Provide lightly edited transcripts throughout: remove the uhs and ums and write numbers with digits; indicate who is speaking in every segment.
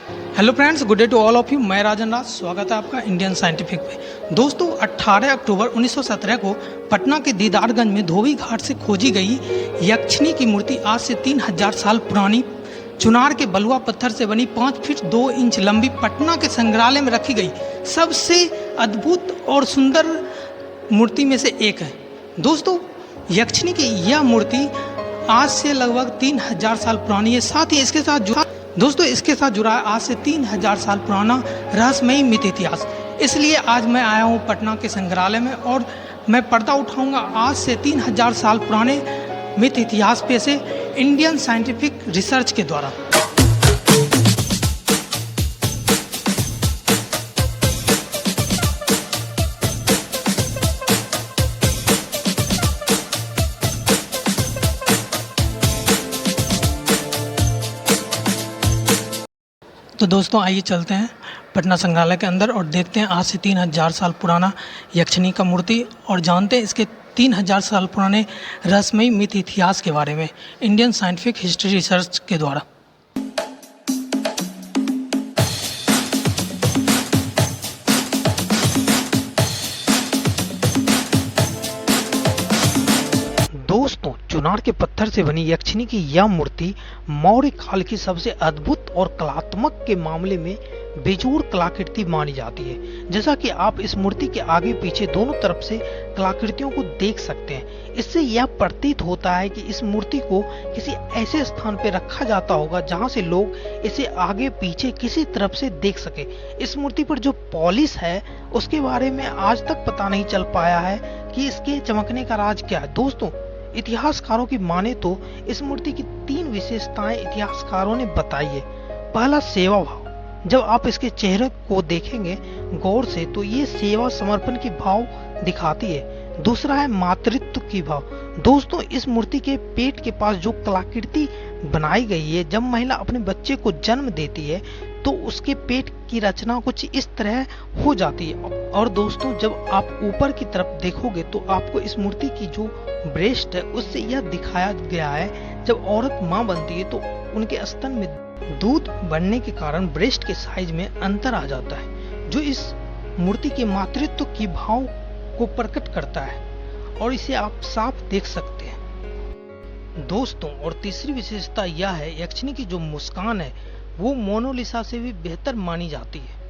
Speaker 1: Hello friends, good day to all of you. मैं राजन राज, स्वागत है आपका इंडियन साइंटिफिक पे। दोस्तों, 18 अक्टूबर 1917 को पटना के दीदारगंज में धोबी घाट से खोजी गई यक्षिणी की मूर्ति आज से 3000 साल पुरानी चुनार के बलुआ पत्थर से बनी 5 फीट 2 इंच लंबी पटना के संग्रहालय में रखी गई सबसे अद्भुत और सुंदर मूर्ति में से एक है। दोस्तों, यक्षिणी की यह मूर्ति आज से लगभग 3000 साल पुरानी है। साथ ही इसके साथ जुड़ा है आज से 3000 साल पुराना रहस्यमयी मिथ इतिहास। इसलिए आज मैं आया हूँ पटना के संग्रहालय में और मैं पर्दा उठाऊंगा आज से 3000 साल पुराने मिथ इतिहास पे से इंडियन साइंटिफिक रिसर्च के द्वारा। तो दोस्तों, आइए चलते हैं पटना संग्रहालय के अंदर और देखते हैं आज से 3000 साल पुराना यक्षिणी का मूर्ति और जानते हैं इसके 3000 साल पुराने रहस्यमयी मिथ इतिहास के बारे में इंडियन साइंटिफिक हिस्ट्री रिसर्च के द्वारा। दोस्तों, चुनार के पत्थर से बनी यक्षिणी की यह मूर्ति मौर्य काल की सबसे अद्भुत और कलात्मक के मामले में बेजोड़ कलाकृति मानी जाती है। जैसा कि आप इस मूर्ति के आगे पीछे दोनों तरफ से कलाकृतियों को देख सकते हैं, इससे यह प्रतीत होता है कि इस मूर्ति को किसी ऐसे स्थान पर रखा जाता होगा जहां से लोग इसे आगे पीछे किसी तरफ से देख सके। इस मूर्ति पर जो पॉलिश है उसके बारे में आज तक पता नहीं चल पाया है कि इसके चमकने का राज क्या है। दोस्तों, इतिहासकारों की माने तो इस मूर्ति की 3 विशेषताएं इतिहासकारों ने बताई है। पहला, सेवा भाव। जब आप इसके चेहरे को देखेंगे गौर से तो ये सेवा समर्पण की भाव दिखाती है। दूसरा है मातृत्व की भाव। दोस्तों, इस मूर्ति के पेट के पास जो कलाकृति बनाई गई है, जब महिला अपने बच्चे को जन्म देती है तो उसके पेट की रचना कुछ इस तरह हो जाती है। और दोस्तों, जब आप ऊपर की तरफ देखोगे तो आपको इस मूर्ति की जो ब्रेस्ट है उससे यह दिखाया गया है, जब औरत मां बनती है तो उनके स्तन में दूध बढ़ने के कारण ब्रेस्ट के साइज में अंतर आ जाता है, जो इस मूर्ति के मातृत्व की भाव को प्रकट करता है और इसे आप साफ देख सकते हैं। दोस्तों, और तीसरी विशेषता यह है, यक्षिणी की जो मुस्कान है वो मोनालिसा से भी बेहतर मानी जाती है।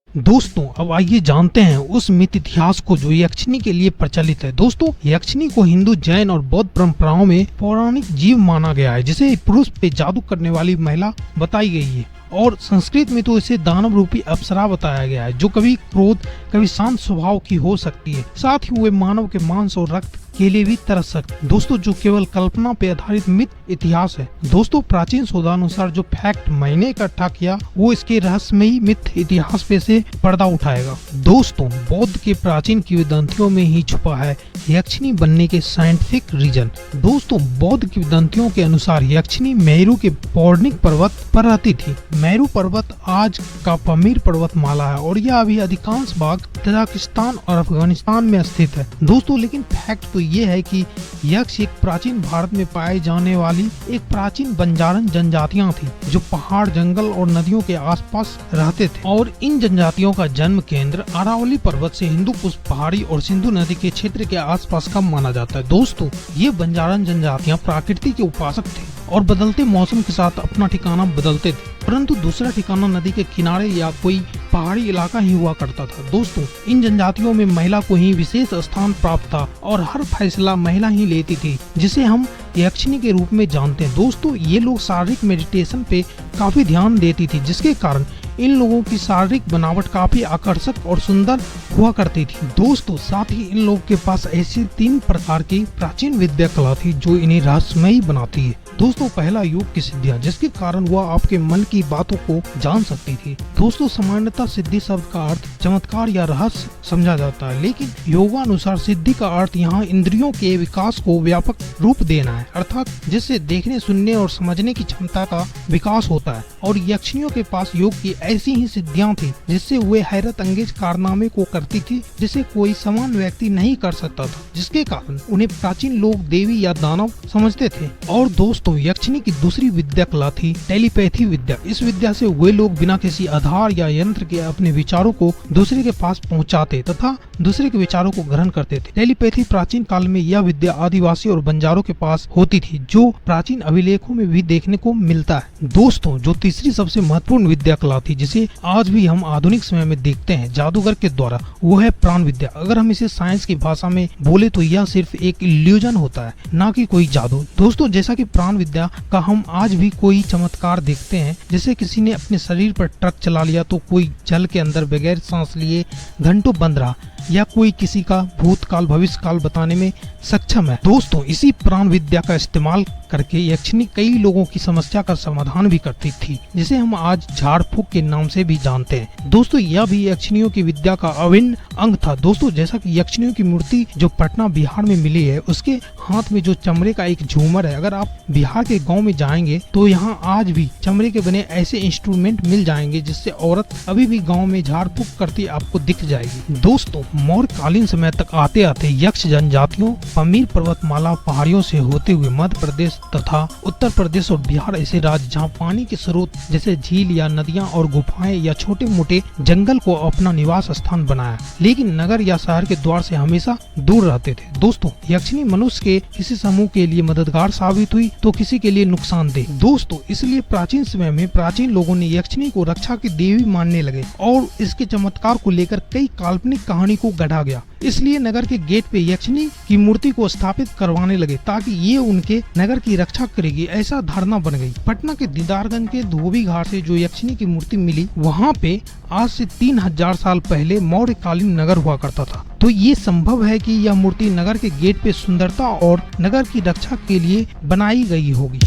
Speaker 1: दोस्तों, अब आइए जानते हैं उस मिथ इतिहास को जो यक्षिणी के लिए प्रचलित है। दोस्तों, यक्षिणी को हिंदू, जैन और बौद्ध परंपराओं में पौराणिक जीव माना गया है, जिसे पुरुष पे जादू करने वाली महिला बताई गई है। और संस्कृत में तो इसे दानव रूपी अप्सरा बताया गया है, जो कभी क्रोध कभी शांत स्वभाव की हो सकती है। साथ ही वे मानव के मांस और रक्त के लिए भी तरस सकते। दोस्तों, जो केवल कल्पना पे आधारित मिथ इतिहास है। दोस्तों, प्राचीन शोधानुसार जो फैक्ट मैंने इकट्ठा किया वो इसके रहस्यमयी मिथ इतिहास पे से पर्दा उठाएगा। दोस्तों, बौद्ध के प्राचीन किंवदंतियों में ही छुपा है यक्षिणी बनने के साइंटिफिक रीजन। दोस्तों, बौद्ध किंवदंतियों के अनुसार यक्षिणी मेरू के पौराणिक पर्वत पर रहती थी। मेरू पर्वत आज का पमीर पर्वतमाला है और यह अभी अधिकांश भाग तजाकिस्तान और अफगानिस्तान में स्थित है। दोस्तों, लेकिन फैक्ट तो ये है कि यक्ष एक प्राचीन भारत में पाए जाने वाली एक प्राचीन बंजारन जनजातियां थी, जो पहाड़, जंगल और नदियों के आसपास रहते थे। और इन जनजातियों का जन्म केंद्र अरावली पर्वत से हिंदू कुश पहाड़ी और सिंधु नदी के क्षेत्र के आसपास का माना जाता है। दोस्तों, ये बंजारन जनजातियां प्रकृति के उपासक थे और बदलते मौसम के साथ अपना ठिकाना बदलते थे, परंतु दूसरा ठिकाना नदी के किनारे या कोई पहाड़ी इलाका ही हुआ करता था। दोस्तों, इन जनजातियों में महिला को ही विशेष स्थान प्राप्त था और हर फैसला महिला ही लेती थी, जिसे हम यक्षिणी के रूप में जानते हैं। दोस्तों, ये लोग शारीरिक मेडिटेशन पे काफी ध्यान देती थी, जिसके कारण इन लोगों की शारीरिक बनावट काफी आकर्षक और सुंदर हुआ करती थी। दोस्तों, साथ ही इन लोगों के पास ऐसी 3 प्रकार की प्राचीन विद्या कला थी जो इन्हें रहस्यमयी बनाती है। दोस्तों, पहला योग की सिद्धियां, जिसके कारण वह आपके मन की बातों को जान सकती थी। दोस्तों, सामान्यतः सिद्धि शब्द का अर्थ चमत्कार या रहस्य समझा जाता है, लेकिन योगानुसार सिद्धि का अर्थ यहाँ इंद्रियों के विकास को व्यापक रूप देना है, अर्थात जिससे देखने, सुनने और समझने की क्षमता का विकास होता है। और यक्षिणियों के पास योग की ऐसी ही सिद्धियां थी जिससे वे हैरत अंगेज कारनामे को करती थी, जिसे कोई समान व्यक्ति नहीं कर सकता था, जिसके कारण उन्हें प्राचीन लोग देवी या दानव समझते थे। और दोस्तों, दोस्तों यक्षिणी की दूसरी विद्या कला थी टेलीपैथी विद्या। इस विद्या से वे लोग बिना किसी आधार या यंत्र के अपने विचारों को दूसरे के पास पहुंचाते तथा दूसरे के विचारों को ग्रहण करते थे। टेलीपैथी प्राचीन काल में यह विद्या आदिवासी और बंजारों के पास होती थी, जो प्राचीन अभिलेखों में भी देखने को मिलता है। दोस्तों जो तीसरी सबसे महत्वपूर्ण विद्या कला थी, जिसे आज भी हम आधुनिक समय में देखते हैं जादूगर के द्वारा, वो है प्राण विद्या। अगर हम इसे साइंस की भाषा में बोले तो यह सिर्फ एक इल्यूजन होता है, ना कि कोई जादू। दोस्तों जैसा कि प्राण विद्या का हम आज भी कोई चमत्कार देखते हैं, जैसे किसी ने अपने शरीर पर ट्रक चला लिया तो कोई जल के अंदर बगैर सांस लिए घंटों बंद रहा, या कोई किसी का भूतकाल भविष्य काल बताने में सक्षम है। दोस्तों इसी प्राण विद्या का इस्तेमाल करके यक्षिणी कई लोगों की समस्या का समाधान भी करती थी, जिसे हम आज झाड़ फूक के नाम से भी जानते हैं। दोस्तों यह भी यक्षिणियों की विद्या का अभिन्न अंग था। दोस्तों जैसा कि यक्षिणियों की मूर्ति जो पटना बिहार में मिली है, उसके हाथ में जो चमड़े का एक झूमर है, अगर आप बिहार के गाँव में जाएंगे तो यहाँ आज भी चमड़े के बने ऐसे इंस्ट्रूमेंट मिल जाएंगे, जिससे औरत अभी भी गाँव में झाड़ फूक करती आपको दिख जाएगी। दोस्तों मौर्यकालीन समय तक आते आते यक्ष जनजातियों पमीर पर्वतमाला पहाड़ियों से होते हुए मध्य प्रदेश तथा उत्तर प्रदेश और बिहार ऐसे राज्य जहाँ पानी के स्रोत जैसे झील या नदियां और गुफाएं या छोटे मोटे जंगल को अपना निवास स्थान बनाया, लेकिन नगर या शहर के द्वार से हमेशा दूर रहते थे। दोस्तों यक्षिणी मनुष्य के किसी समूह के लिए मददगार साबित हुई तो किसी के लिए नुकसानदेह। दोस्तों इसलिए प्राचीन समय में प्राचीन लोगों ने यक्षिणी को रक्षा की देवी मानने लगे और इसके चमत्कार को लेकर कई काल्पनिक कहानी को गढ़ा गया। इसलिए नगर के गेट पे यक्षिणी की मूर्ति को स्थापित करवाने लगे ताकि ये उनके नगर की रक्षा करेगी, ऐसा धारणा बन गई। पटना के दीदारगंज के धोबी घाट से जो यक्षिणी की मूर्ति मिली, वहाँ पे आज से 3000 साल पहले मौर्यकालीन नगर हुआ करता था। तो ये संभव है कि यह मूर्ति नगर के गेट पे सुंदरता और नगर की रक्षा के लिए बनाई गई होगी।